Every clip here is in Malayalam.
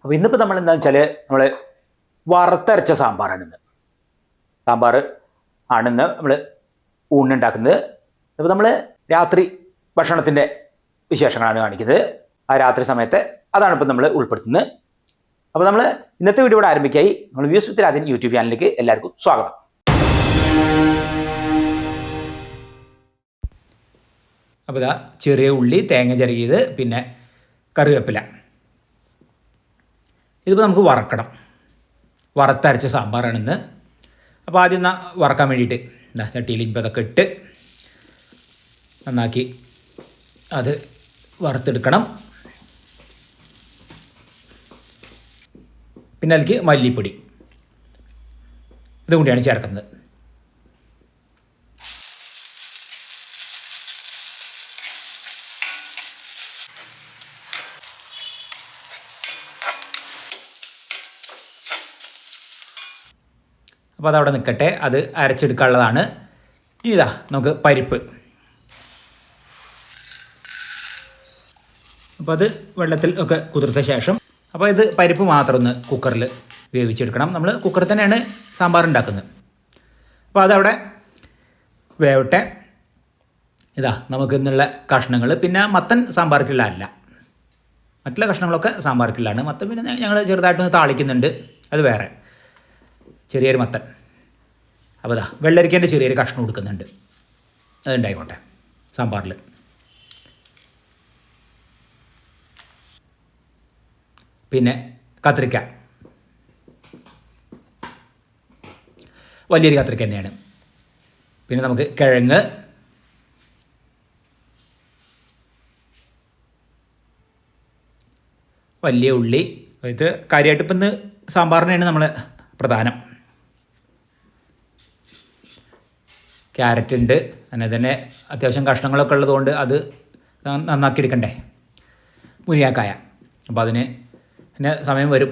അപ്പോൾ ഇന്നിപ്പോൾ നമ്മൾ എന്താണെന്ന് വെച്ചാൽ നമ്മൾ വറുത്തരച്ച സാമ്പാറാണിന്ന്. സാമ്പാർ ആണിന്ന് നമ്മൾ ഊണിനുണ്ടാക്കുന്നത്. അപ്പോൾ നമ്മൾ രാത്രി ഭക്ഷണത്തിൻ്റെ വിശേഷങ്ങളാണ് കാണിക്കുന്നത്. ആ രാത്രി സമയത്ത് അതാണ് ഇപ്പം നമ്മൾ ഉൾപ്പെടുത്തുന്നത്. അപ്പോൾ നമ്മൾ ഇന്നത്തെ വീഡിയോ ഇവിടെ ആരംഭിക്കായി. നമ്മൾ വ്യൂസ് വിത്ത് രാജൻ യൂട്യൂബ് ചാനലിലേക്ക് എല്ലാവർക്കും സ്വാഗതം. അപ്പോൾ ഇതാ ചെറിയ ഉള്ളി, തേങ്ങ ചിരകിയത്, പിന്നെ കറിവേപ്പില. ഇതിപ്പോൾ നമുക്ക് വറക്കണം. വറുത്തരച്ച സാമ്പാറാണിന്ന്. അപ്പോൾ ആദ്യം വറക്കാൻ വേണ്ടിയിട്ട് എന്താ ചട്ടിയിൽ ഇപ്പം അതൊക്കെ ഇട്ട് നന്നാക്കി അത് വറുത്തെടുക്കണം. പിന്നെ അതിലേക്ക് മല്ലിപ്പൊടി ഇതും കൂടിയാണ് ചേർക്കുന്നത്. അപ്പോൾ അതവിടെ നിൽക്കട്ടെ, അത് അരച്ചെടുക്കാനുള്ളതാണ്. ഇതാ നമുക്ക് പരിപ്പ്. അപ്പോൾ അത് വെള്ളത്തിൽ ഒക്കെ കുതിർത്ത ശേഷം അപ്പോൾ ഇത് പരിപ്പ് മാത്രം ഒന്ന് കുക്കറിൽ വേവിച്ചെടുക്കണം. നമ്മൾ കുക്കറിൽ തന്നെയാണ് സാമ്പാർ ഉണ്ടാക്കുന്നത്. അപ്പോൾ അതവിടെ വേവട്ടെ. ഇതാ നമുക്ക് ഇന്നുള്ള കഷ്ണങ്ങൾ, പിന്നെ മത്തൻ സാമ്പാർക്കുള്ള അല്ല, മറ്റുള്ള കഷ്ണങ്ങളൊക്കെ സാമ്പാർക്കുള്ളതാണ്. മത്തൻ പിന്നെ ഞങ്ങൾ ചെറുതായിട്ടൊന്ന് താളിക്കുന്നുണ്ട്, അത് വേറെ ചെറിയൊരു മത്തൻ. അപ്പോൾ ഇതാ വെള്ളരിക്കേൻ്റെ ചെറിയൊരു കഷ്ണം കൊടുക്കുന്നുണ്ട്, അതുണ്ടായിക്കോട്ടെ സാമ്പാറിൽ. പിന്നെ കത്രിക്ക, വലിയൊരു കത്രിക്ക തന്നെയാണ്. പിന്നെ നമുക്ക് കിഴങ്ങ്, വലിയ ഉള്ളി. ഇത് കാര്യമായിട്ട് ഇപ്പം ഇന്ന് സാമ്പാറിനാണ് നമ്മൾ പ്രധാനം. ക്യാരറ്റ് ഉണ്ട്, അങ്ങനെ തന്നെ അത്യാവശ്യം കഷ്ണങ്ങളൊക്കെ ഉള്ളതുകൊണ്ട് അത് നന്നാക്കി എടുക്കണ്ടേ. മുരിങ്ങാക്കായ, അപ്പോൾ അതിന് പിന്നെ സമയം വരും.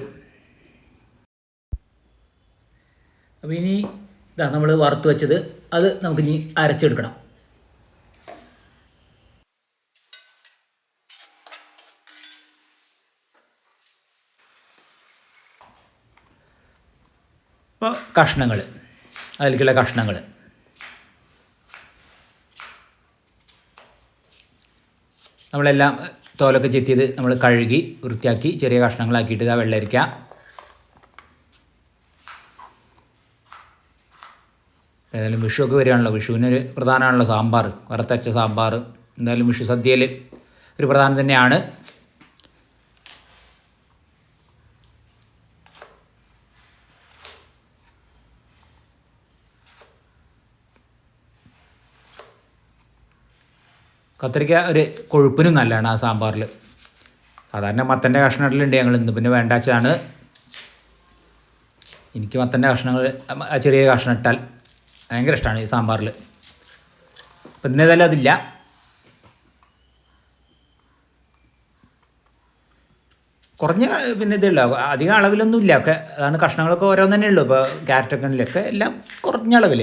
അപ്പോൾ ഇനി ഇതാ നമ്മൾ വറുത്ത് വെച്ചത് അത് നമുക്കിനി അരച്ചെടുക്കണം. അപ്പോൾ കഷ്ണങ്ങൾ, അതിലേക്കുള്ള കഷ്ണങ്ങൾ നമ്മളെല്ലാം തോലൊക്കെ ചെത്തിയത് നമ്മൾ കഴുകി വൃത്തിയാക്കി ചെറിയ കഷ്ണങ്ങളാക്കിയിട്ട് ഇതാ വെള്ളരിക്ക, ഏതായാലും വിഷുവൊക്കെ വരികയാണല്ലോ. വിഷുവിനൊരു പ്രധാനമാണല്ലോ സാമ്പാർ, വറുത്തരച്ച സാമ്പാർ. എന്തായാലും വിഷു സദ്യയിൽ ഒരു പ്രധാനം തന്നെയാണ്. കത്തിരിക്ക ഒരു കൊഴുപ്പിനും നല്ലതാണ് ആ സാമ്പാറിൽ. സാധാരണ മത്തൻ്റെ കഷ്ണങ്ങളിലുണ്ട് ഞങ്ങൾ, ഇന്ന് പിന്നെ വേണ്ടാച്ചാണ്. എനിക്ക് മത്തൻ്റെ കഷ്ണങ്ങൾ ചെറിയ കഷ്ണം ഇട്ടാൽ ഭയങ്കര ഇഷ്ടമാണ് ഈ സാമ്പാറിൽ. അപ്പം ഇന്നേതായാലും അതില്ല. കുറഞ്ഞ പിന്നെ ഇതേ ഉള്ളൂ, അധികം അളവിലൊന്നും ഇല്ല. ഒക്കെ അതാണ്, കഷ്ണങ്ങളൊക്കെ ഓരോന്ന് തന്നെ ഉള്ളൂ. ഇപ്പോൾ ക്യാരറ്റൊക്കെ ഉള്ളിലൊക്കെ എല്ലാം കുറഞ്ഞ അളവിൽ.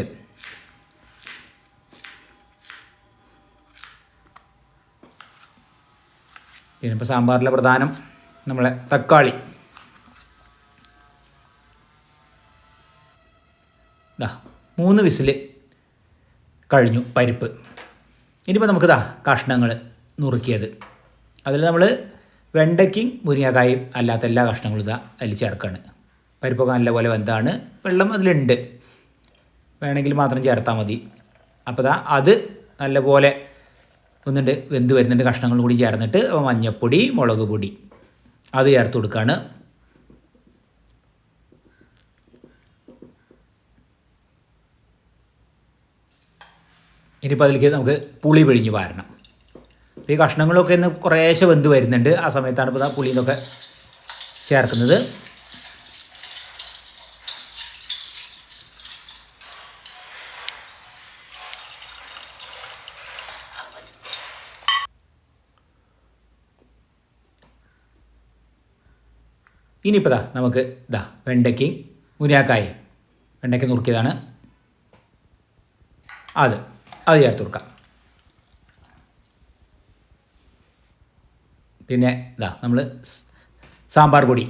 പിന്നെ ഇപ്പോൾ സാമ്പാറിലെ പ്രധാനം നമ്മളെ തക്കാളി. ഇതാ 3 വിസിൽ കഴിഞ്ഞു പരിപ്പ്. ഇനിയിപ്പോൾ നമുക്കിതാ കഷ്ണങ്ങൾ നുറുക്കിയത്, അതിൽ നമ്മൾ വെണ്ടയ്ക്കും മുരിങ്ങക്കായും അല്ലാത്ത എല്ലാ കഷ്ണങ്ങളും ഇതാ അതിൽ ചേർക്കുകയാണ്. പരിപ്പൊക്കെ നല്ലപോലെ വെന്താണ്, വെള്ളം അതിലുണ്ട്, വേണമെങ്കിൽ മാത്രം ചേർത്താൽ മതി. അപ്പോൾ ഇതാ അത് നല്ലപോലെ ഒന്നുണ്ട് വെന്ത് വരുന്നുണ്ട്. കഷ്ണങ്ങൾ കൂടി ചേർന്നിട്ട് മഞ്ഞൾപ്പൊടി, മുളക് പൊടി അത് ചേർത്ത് കൊടുക്കുകയാണ്. ഇനിയിപ്പോൾ അതിലേക്ക് നമുക്ക് പുളി പിഴിഞ്ഞ് പാരണം. ഈ കഷ്ണങ്ങളൊക്കെ ഒന്ന് കുറേശ്ശെ വെന്ത് വരുന്നുണ്ട്. ആ സമയത്താണ് ഇപ്പോൾ പുളിയൊക്കെ ചേർക്കുന്നത്. ഇനിയിപ്പോൾ നമുക്ക് വെണ്ടയ്ക്കയും മുരിങ്ങക്കായും, വെണ്ടയ്ക്ക നുറുക്കിയതാണ്, അത് ചേർത്ത് കൊടുക്കാം. പിന്നെ നമ്മൾ സാമ്പാർ പൊടി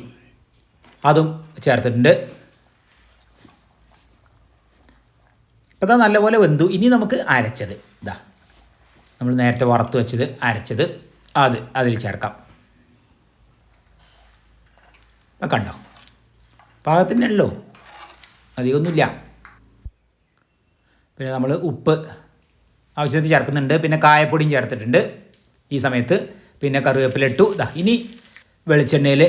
അതും ചേർത്തിട്ടുണ്ട്. അപ്പോൾ ഇതാ നല്ലപോലെ വെന്തു. ഇനി നമുക്ക് അരച്ചത് ഇതാ നമ്മൾ നേരത്തെ വറുത്ത് വെച്ചത് അരച്ചത് അതിൽ ചേർക്കാം. കണ്ടോ, പാകത്തിനുള്ളൂ, അധികമൊന്നുമില്ല. പിന്നെ നമ്മൾ ഉപ്പ് ആവശ്യത്തിന് ചേർക്കുന്നുണ്ട്. പിന്നെ കായപ്പൊടിയും ചേർത്തിട്ടുണ്ട് ഈ സമയത്ത്. പിന്നെ കറിവേപ്പില ഇട്ടു. ഇനി വെളിച്ചെണ്ണയിൽ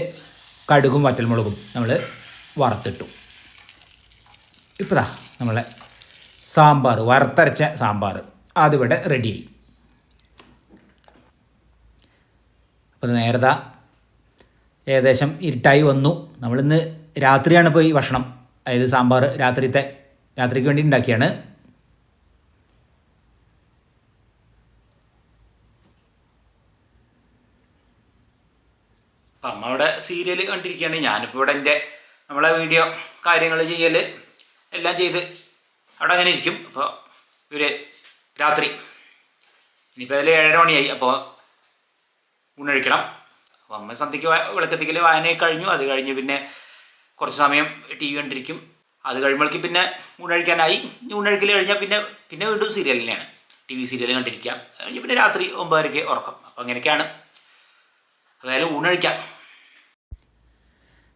കടുകും വറ്റൽമുളകും നമ്മൾ വറുത്തിട്ടു. ഇപ്പോൾ നമ്മളെ സാമ്പാർ, വറുത്തരച്ച സാമ്പാർ അതിവിടെ റെഡിയായി. അപ്പോൾ നേരത്തെ ഏകദേശം ഇരുട്ടായി വന്നു. നമ്മളിന്ന് രാത്രിയാണ് ഇപ്പോൾ ഈ ഭക്ഷണം, അതായത് സാമ്പാർ രാത്രിക്ക് വേണ്ടി ഉണ്ടാക്കിയാണ്. അപ്പം അമ്മ ഇവിടെ സീരിയൽ കണ്ടിരിക്കുകയാണ്. ഞാനിപ്പോൾ ഇവിടെ നമ്മളെ വീഡിയോ കാര്യങ്ങൾ ചെയ്യൽ എല്ലാം ചെയ്ത് അവിടെ അങ്ങനെ ഇരിക്കും. അപ്പോൾ ഒരു രാത്രി ഇനിയിപ്പോൾ അതിൽ 7:30 മണിയായി. അപ്പോൾ ഊണഴിക്കണം. അപ്പോൾ അമ്മ സന്ധ്യയ്ക്ക് വിളക്കത്തിക്കൽ വായനയൊക്കെ കഴിഞ്ഞു. അത് കഴിഞ്ഞ് പിന്നെ കുറച്ച് സമയം TV കണ്ടിരിക്കും. അത് കഴിയുമ്പോഴേക്ക് പിന്നെ ഊണഴിക്കാനായി. ഊണഴിക്കൽ കഴിഞ്ഞാൽ പിന്നെ വീണ്ടും സീരിയൽ തന്നെയാണ്, TV സീരിയൽ കണ്ടിരിക്കാം. അത് കഴിഞ്ഞ് പിന്നെ രാത്രി 9:30 ഉറക്കം. അപ്പോൾ അങ്ങനെയൊക്കെയാണ്. അതായാലും ഊണഴിക്കാം.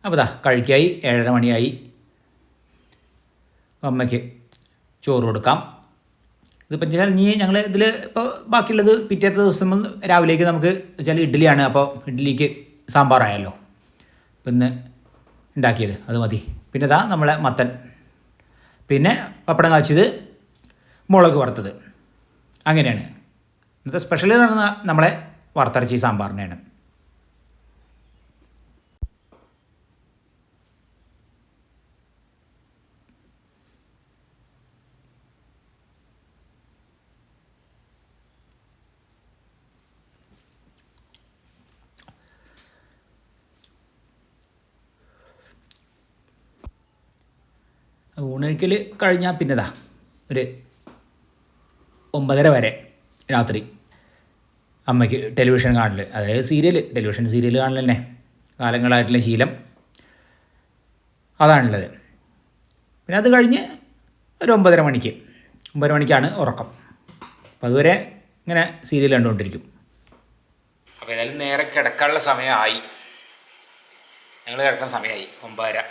അപ്പോൾ കഴിക്കായി, 7:30 മണിയായി. അമ്മയ്ക്ക് ചോറ് കൊടുക്കാം. ഇതിപ്പോൾ വെച്ചാൽ ഇനി ഞങ്ങൾ ഇതിൽ ഇപ്പോൾ ബാക്കിയുള്ളത് പിറ്റേത്തെ ദിവസം രാവിലേക്ക് നമുക്ക് വെച്ചാൽ ഇഡ്ഡലിയാണ്. അപ്പോൾ ഇഡ്ഡലിക്ക് സാമ്പാറായല്ലോ പിന്നെ ഉണ്ടാക്കിയത്, അത് മതി. പിന്നെ നമ്മളെ മത്തൻ, പിന്നെ പപ്പടം കാച്ചിയത്, മുളക് വറുത്തത്. അങ്ങനെയാണ് ഇന്നത്തെ സ്പെഷ്യൽ നമ്മളെ വറുത്തരച്ചി സാമ്പാറിനെയാണ്. ഊണഴിക്കൽ കഴിഞ്ഞാൽ പിന്നെ ഒരു 9:30 വരെ രാത്രി അമ്മയ്ക്ക് ടെലിവിഷൻ കാണൽ, അതായത് ടെലിവിഷൻ സീരിയൽ കാണൽ തന്നെ കാലങ്ങളായിട്ടുള്ള ശീലം അതാണുള്ളത്. പിന്നെ അത് കഴിഞ്ഞ് ഒരു 9:30 മണിക്കാണ് ഉറക്കം. അപ്പോൾ അതുവരെ ഇങ്ങനെ സീരിയൽ കണ്ടുകൊണ്ടിരിക്കും. അപ്പോൾ ഏതായാലും നേരെ കിടക്കാനുള്ള സമയമായി. ഞങ്ങൾ കിടക്കുന്ന സമയമായി 9:30.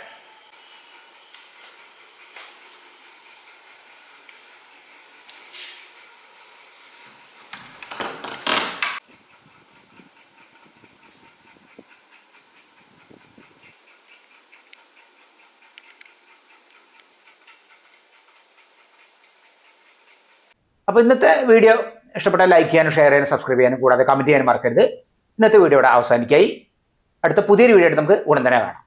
അപ്പോൾ ഇന്നത്തെ വീഡിയോ ഇഷ്ടപ്പെട്ടാൽ ലൈക്ക് ചെയ്യാനും ഷെയർ ചെയ്യാനും സബ്സ്ക്രൈബ് ചെയ്യാനും കൂടാതെ കമൻറ്റ് ചെയ്യാനും മറക്കരുത്. ഇന്നത്തെ വീഡിയോ ഇവിടെ അവസാനിക്കായി. അടുത്ത പുതിയൊരു വീഡിയോ ആയിട്ട് നമുക്ക് ഉടൻ തന്നെ കാണാം.